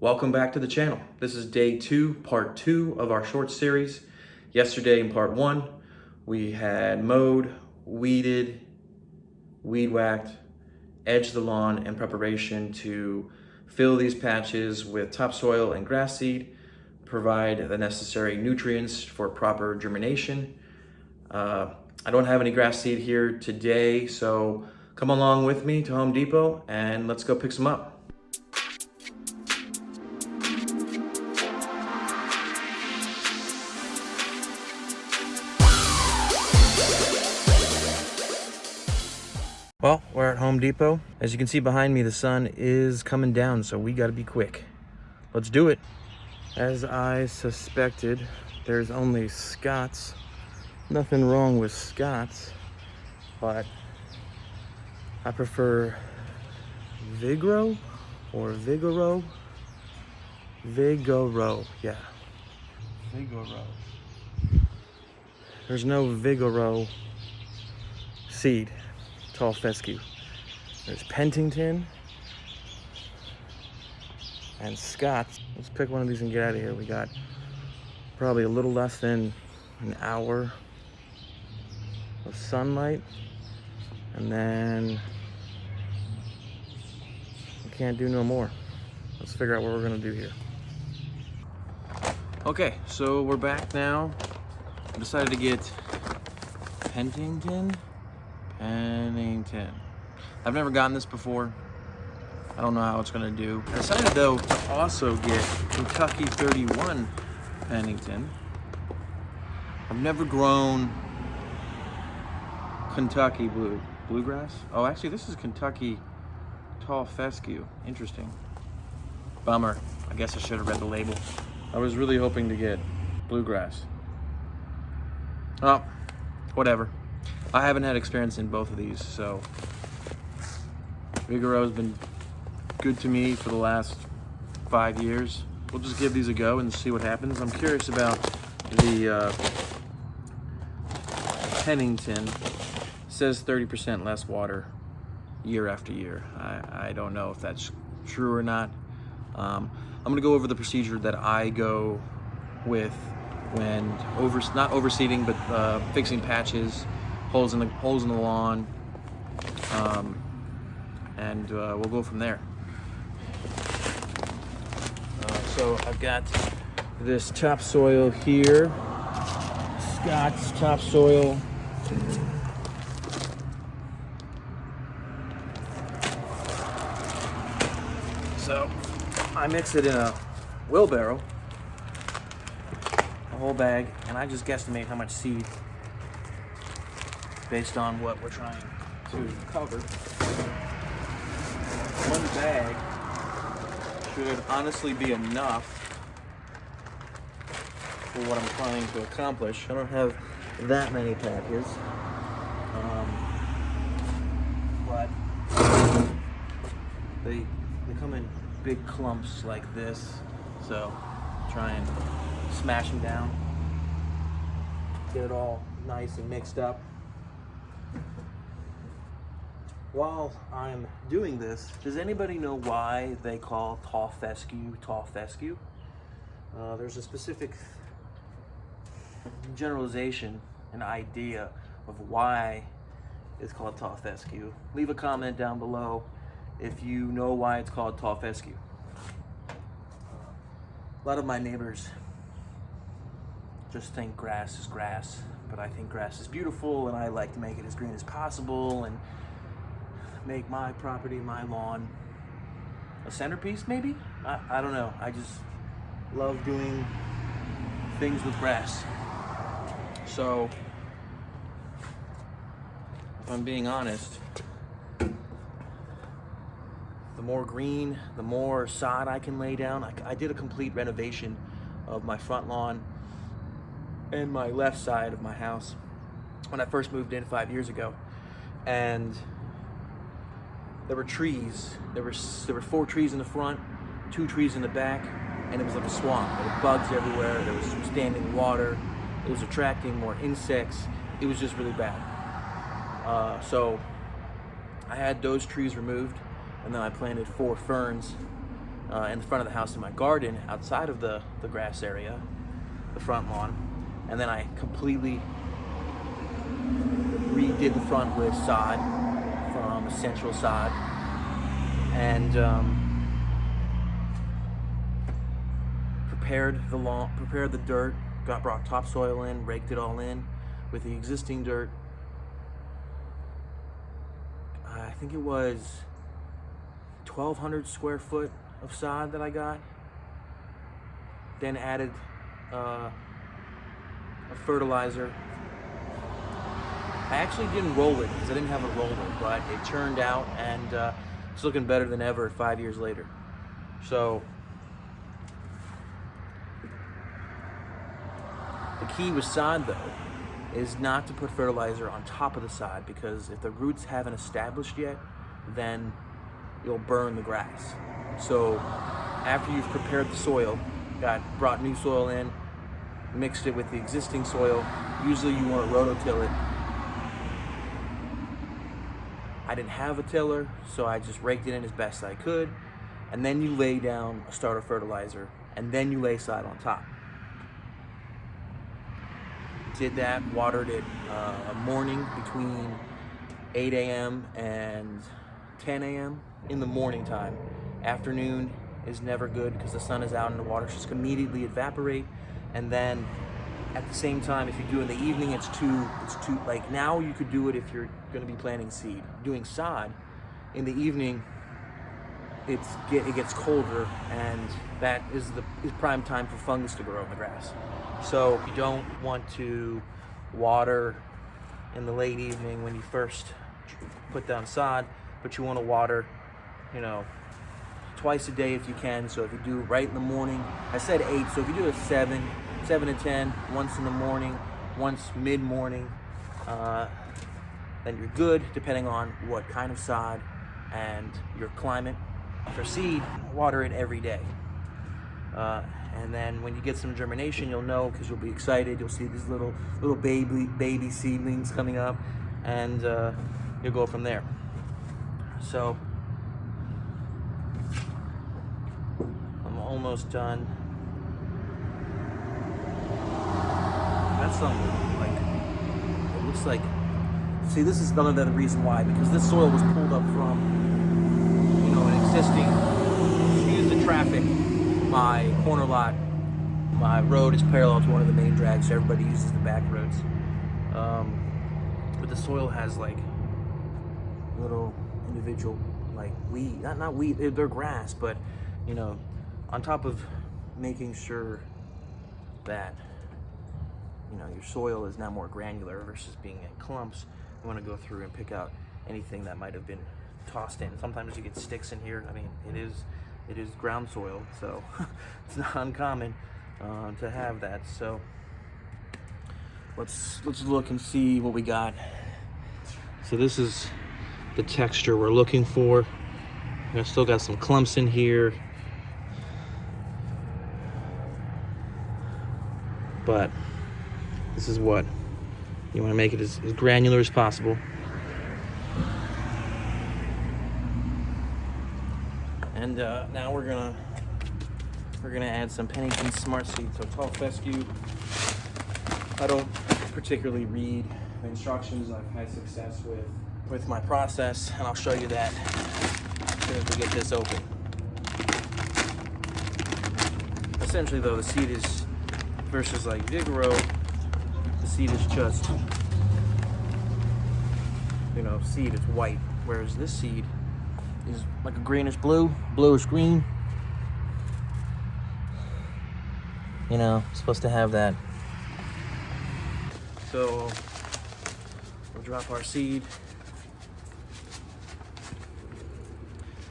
Welcome back to the channel. This is day 2, part 2 of our short series. Yesterday in part 1, we had mowed, weeded, weed whacked, edged the lawn in preparation to fill these patches with topsoil and grass seed, provide the necessary nutrients for proper germination. I don't have any grass seed here today, so come along with me to Home Depot and let's go pick some up. Well, we're at Home Depot. As you can see behind me, the sun is coming down, so we gotta be quick. Let's do it. As I suspected, there's only Scott's. Nothing wrong with Scott's, but I prefer Vigoro or Vigoro? Vigoro, yeah. Vigoro. There's no Vigoro seed. Tall fescue. There's Pentington and Scott's. Let's pick one of these and get out of here. We got probably a little less than an hour of sunlight, and then we can't do no more. Let's figure out what we're gonna do here. Okay, so we're back now. I decided to get Pentington. I've never gotten this before. I don't know how it's gonna do. I decided though to also get Kentucky 31 Pennington. I've never grown Kentucky bluegrass. Oh, actually this is Kentucky tall fescue. Interesting. Bummer. I guess I should have read the label. I was really hoping to get bluegrass. Oh, whatever. I haven't had experience in both of these, so Vigoro's been good to me for the last 5 years. We'll just give these a go and see what happens. I'm curious about the Pennington. It says 30% less water year after year. I don't know if that's true or not. I'm gonna go over the procedure that I go with when not overseeding, but fixing patches, holes in the lawn, and we'll go from there. So I've got this topsoil here, Scott's topsoil. So I mix it in a wheelbarrow, a whole bag, and I just guesstimate how much seed based on what we're trying to cover. One bag should honestly be enough for what I'm trying to accomplish. I don't have that many patches, but they come in big clumps like this, so try and smash them down, get it all nice and mixed up. While I'm doing this, does anybody know why they call tall fescue tall fescue? There's a specific generalization, an idea of why it's called tall fescue. Leave a comment down below if you know why it's called tall fescue. A lot of my neighbors just think grass is grass, but I think grass is beautiful, and I like to make it as green as possible and make my property, my lawn, a centerpiece maybe? I don't know. I just love doing things with grass. So, if I'm being honest, the more green, the more sod I can lay down. I did a complete renovation of my front lawn and my left side of my house when I first moved in 5 years ago. And there were trees. There were 4 trees in the front, 2 trees in the back, and it was like a swamp. There were bugs everywhere. There was standing water. It was attracting more insects. It was just really bad. So I had those trees removed, and then I planted 4 ferns in the front of the house in my garden outside of the grass area, the front lawn. And then I completely redid the front with sod from Essential Sod. And prepared the lawn, prepared the dirt, brought topsoil in, raked it all in with the existing dirt. I think it was 1,200 square foot of sod that I got. Then added a fertilizer. I actually didn't roll it because I didn't have a roller, but it turned out, and it's looking better than ever 5 years later. So the key with sod, though, is not to put fertilizer on top of the sod, because if the roots haven't established yet, then you'll burn the grass. So after you've prepared the soil, brought new soil in, mixed it with the existing soil, usually you want to rototill it. I didn't have a tiller, so I just raked it in as best I could, and then you lay down a starter fertilizer, and then you lay sod on top. Did that, watered it a morning between 8 a.m. and 10 a.m. in the morning time. Afternoon is never good because the sun is out and the water just immediately evaporate. And then at the same time, if you do it in the evening, it's too like, now you could do it if you're going to be planting seed. Doing sod in the evening, it gets colder, and that is prime time for fungus to grow in the grass. So you don't want to water in the late evening when you first put down sod, but you want to water, twice a day if you can. So if you do right in the morning, I said 8, so if you do it 7 to 10, once in the morning, once mid-morning, then you're good, depending on what kind of sod and your climate. For seed, water it every day. And then when you get some germination, you'll know, because you'll be excited. You'll see these little baby seedlings coming up, and you'll go from there. So I'm almost done. That's something it looks like. See, this is another reason why, because this soil was pulled up from, an existing. Excuse the traffic. My corner lot, my road is parallel to one of the main drags, so everybody uses the back roads. But the soil has little individual weed, not weed, they're grass, but on top of making sure that your soil is now more granular versus being in clumps, you want to go through and pick out anything that might have been tossed in. Sometimes you get sticks in here. I mean, it is ground soil, so it's not uncommon to have that. So let's look and see what we got. So this is the texture we're looking for. I still got some clumps in here, but this is what you want to make it as granular as possible. And now we're gonna add some Pennington Smart Seed, so tall fescue. I don't particularly read the instructions. I've had success with my process, and I'll show you that as soon as we get this open. Essentially, though, the seed is, versus Vigoro, the seed is just seed. It's white, whereas this seed is like a greenish blue, bluish green. Supposed to have that. So we'll drop our seed.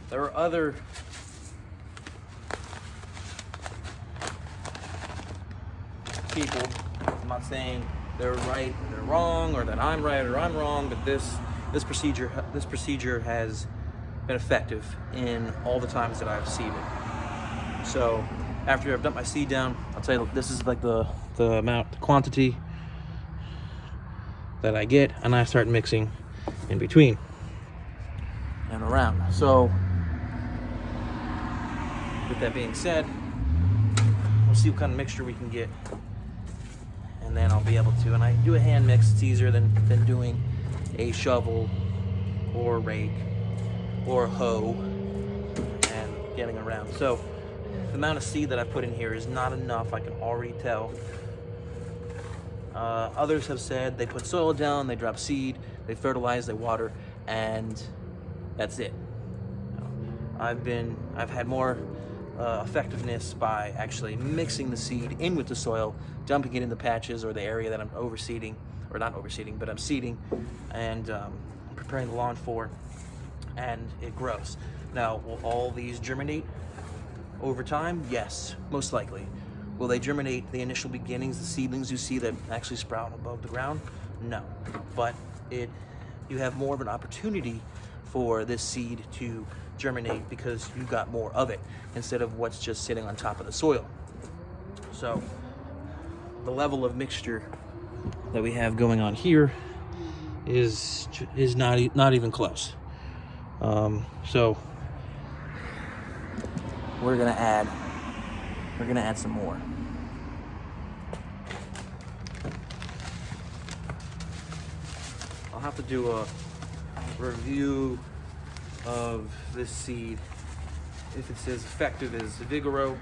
There are other people, I'm not saying they're right, they're wrong, or that I'm right or I'm wrong, but this procedure has been effective in all the times that I've seeded. So after I've dumped my seed down, I'll tell you, this is the quantity that I get, and I start mixing in between and around. So with that being said, we'll see what kind of mixture we can get, and then I'll be able to, and I do a hand mix. It's easier than doing a shovel or a rake or a hoe and getting around. So the amount of seed that I put in here is not enough, I can already tell. Others have said they put soil down, they drop seed, they fertilize, they water, and that's it. I've had more effectiveness by actually mixing the seed in with the soil, dumping it in the patches or the area that I'm overseeding, or not overseeding, but I'm seeding and preparing the lawn for, and it grows. Now, will all these germinate over time? Yes, most likely. Will they germinate the initial beginnings, the seedlings you see that actually sprout above the ground? No, but you have more of an opportunity for this seed to germinate because you got more of it instead of what's just sitting on top of the soil. So the level of mixture that we have going on here is not even close. So we're gonna add some more. I'll have to do a review of this seed, if it's as effective as Vigoro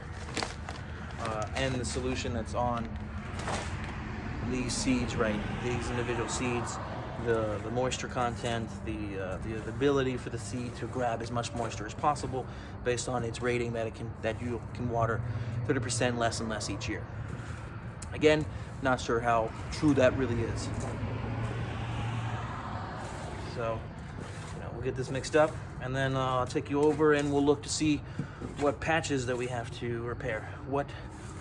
and the solution that's on these seeds, right? These individual seeds, the moisture content, the ability for the seed to grab as much moisture as possible based on its rating that you can water 30% less and less each year. Again, not sure how true that really is. So, we'll get this mixed up, and then I'll take you over and we'll look to see what patches that we have to repair, what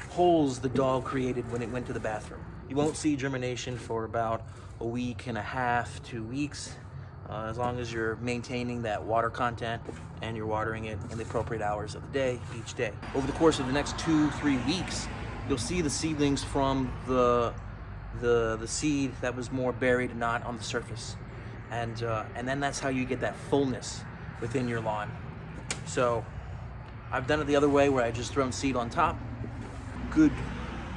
holes the dog created when it went to the bathroom. You won't see germination for about a week and a half, 2 weeks, as long as you're maintaining that water content and you're watering it in the appropriate hours of the day, each day. Over the course of the next 2-3 weeks, you'll see the seedlings from the seed that was more buried and not on the surface. And then that's how you get that fullness within your lawn. So I've done it the other way, where I just thrown seed on top, good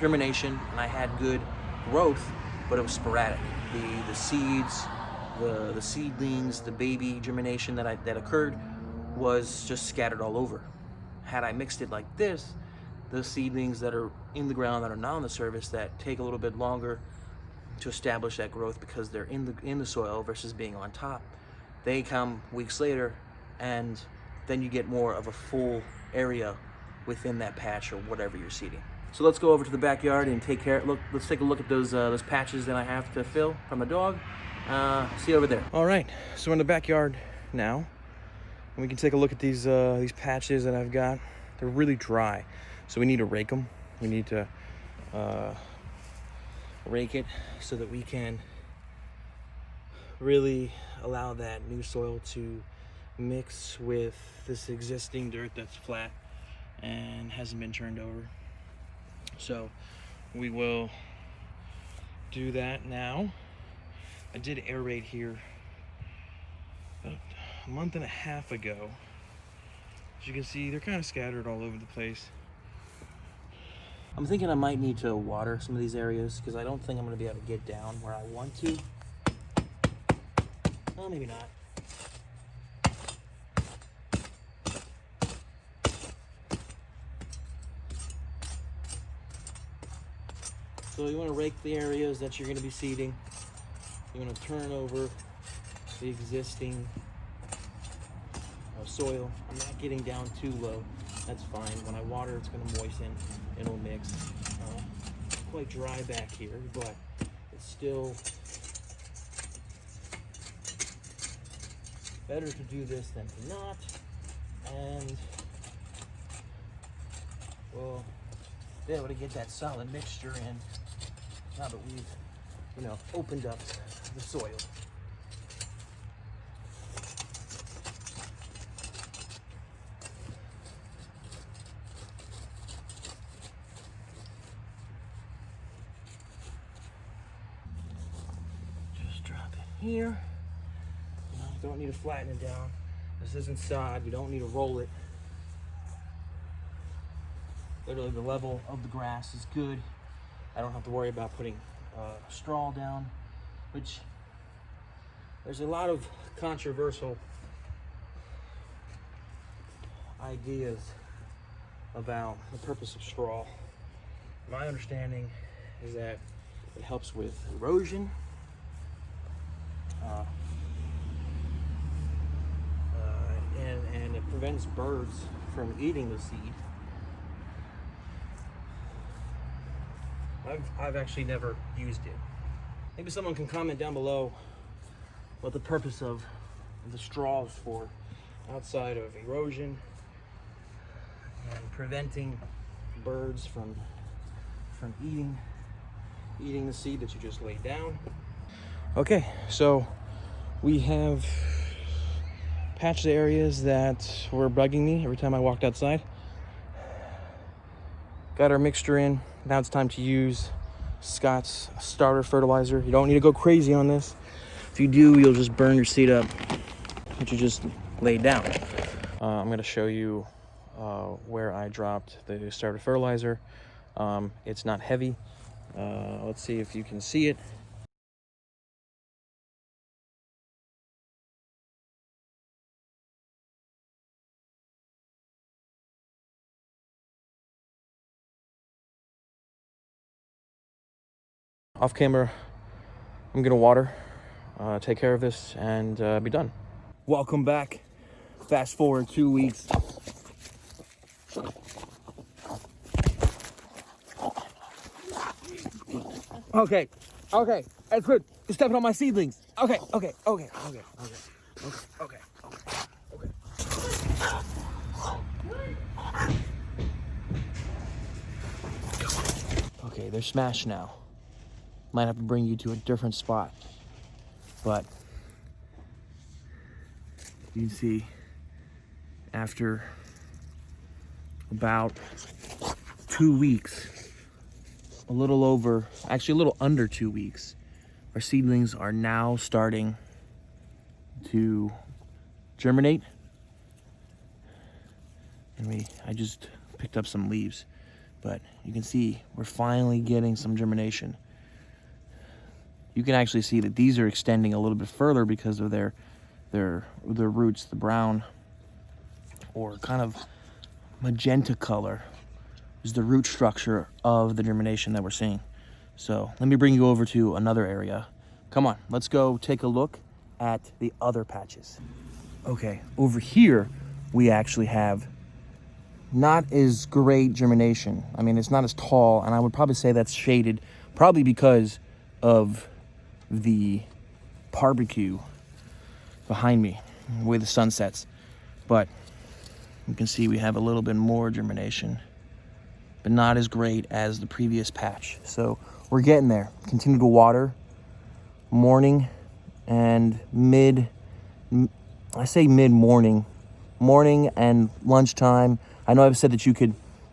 germination, and I had good growth, but it was sporadic. The seeds, the seedlings, the baby germination that occurred was just scattered all over. Had I mixed it like this, the seedlings that are in the ground that are not on the surface, that take a little bit longer to establish that growth because they're in the soil versus being on top, they come weeks later, and then you get more of a full area within that patch or whatever you're seeding. So let's go over to the backyard and let's take a look at those patches that I have to fill from the dog. See you over there. All right, so we're in the backyard now, and we can take a look at these patches that I've got. They're really dry, so we need to rake them. We need to rake it so that we can really allow that new soil to mix with this existing dirt that's flat and hasn't been turned over. So we will do that now. I did aerate here about a month and a half ago. As you can see, they're kind of scattered all over the place. I'm thinking I might need to water some of these areas because I don't think I'm going to be able to get down where I want to. Well, maybe not. So you want to rake the areas that you're going to be seeding. You want to turn over the existing soil. I'm not getting down too low. That's fine. When I water, it's going to moisten. It'll mix. It's quite dry back here, but it's still better to do this than to not. And we'll be able to get that solid mixture in now that we've, opened up the soil. Here, don't need to flatten it down. This isn't sod, you don't need to roll it. Literally the level of the grass is good. I don't have to worry about putting straw down, which there's a lot of controversial ideas about the purpose of straw. My understanding is that it helps with erosion, and it prevents birds from eating the seed. I've actually never used it. Maybe someone can comment down below what the purpose of the straw is for, outside of erosion and preventing birds from eating the seed that you just laid down. Okay, so we have patched the areas that were bugging me every time I walked outside. Got our mixture in. Now it's time to use Scott's starter fertilizer. You don't need to go crazy on this. If you do, you'll just burn your seed up, which you just laid down. I'm going to show you where I dropped the starter fertilizer. It's not heavy. Let's see if you can see it. Off camera, I'm gonna water, take care of this, and be done. Welcome back. Fast forward 2 weeks. Okay, that's good. You're stepping on my seedlings. Okay. Okay, they're smashed now. Might have to bring you to a different spot, but you can see after about 2 weeks, a little under 2 weeks, our seedlings are now starting to germinate. And I just picked up some leaves, but you can see we're finally getting some germination. You can actually see that these are extending a little bit further because of their roots. The brown or kind of magenta color is the root structure of the germination that we're seeing. So let me bring you over to another area. Come on, let's go take a look at the other patches. Okay, over here we actually have not as great germination. I mean, it's not as tall, and I would probably say that's shaded, probably because of the barbecue behind me, the way the sun sets. But you can see we have a little bit more germination, but not as great as the previous patch. So we're getting there. Continue to water morning and mid-morning and lunchtime. I know I've said that you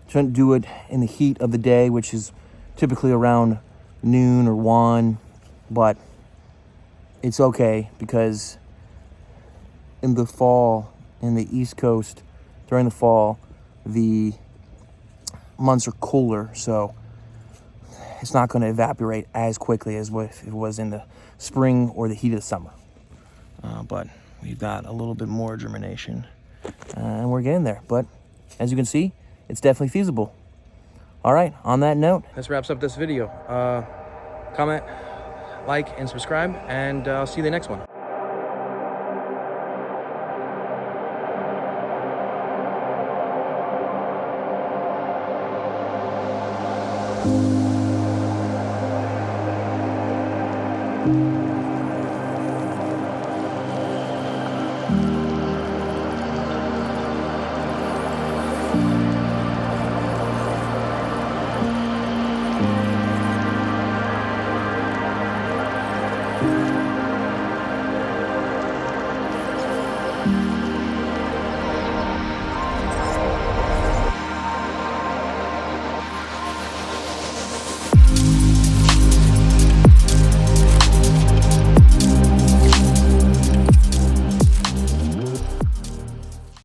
shouldn't do it in the heat of the day, which is typically around noon or 1, but it's okay because in the fall, in the East Coast, during the fall, the months are cooler, so it's not going to evaporate as quickly as what it was in the spring or the heat of the summer. But we've got a little bit more germination, and we're getting there. But as you can see, it's definitely feasible. All right, on that note, this wraps up this video. Comment, like, and subscribe, and I'll see you in the next one.